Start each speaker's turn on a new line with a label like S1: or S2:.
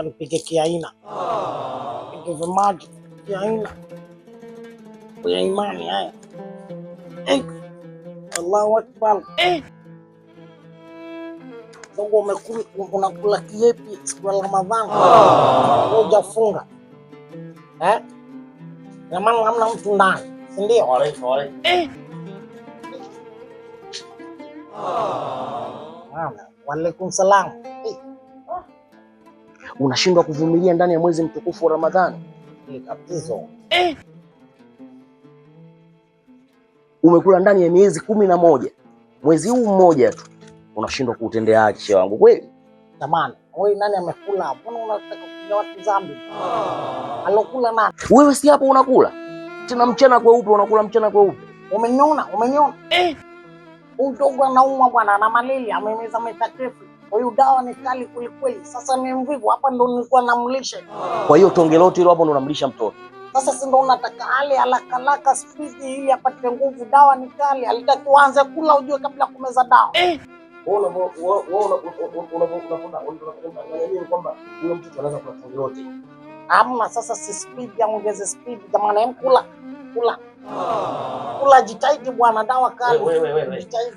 S1: Nipike kiaina. Nipike vimaji kiaina. Kwa imani haya. Allahu Akbar. Songo unakula kiepi siku ya Ramadhani. Hujafunga. Na maana hamna mtu ndani, si ndio? Wale. Waalaikum salam. Unashindwa kuvumilia ndani ya mwezi mtukufu wa Ramadhani? Ni kabisa. Umekula ndani ya miezi 11. Mwezi huu mmoja tu unashindwa kuutendea haki shehe wangu kweli? Jamani, wewe nani amekula? Mbona unataka kuja watu dhambi? Alokula nani? Wewe si hapo unakula? Tena mchana kweupe unakula mchana kweupe. Umeniona? Udogo anaumwa bwana na malaria, amemeza metakefu. Huyu dawa ni kali kweli. Sasa ni mvivu hapa ndo nilikuwa namlisha. Kwa hiyo tonge lote hilo hapo ndo unamlisha mtoto. Sasa si ndo unataka ale haraka speed ili apate nguvu, dawa ni kali. Alitaki uanze kula ujue kabla kumeza dawa. Kwamba huyo mtoto anaweza kula tonge lote. Ama sasa si speed ya ongeze speed jamani, kula. Kula jitahidi bwana, dawa kali. Wewe. Jitahidi.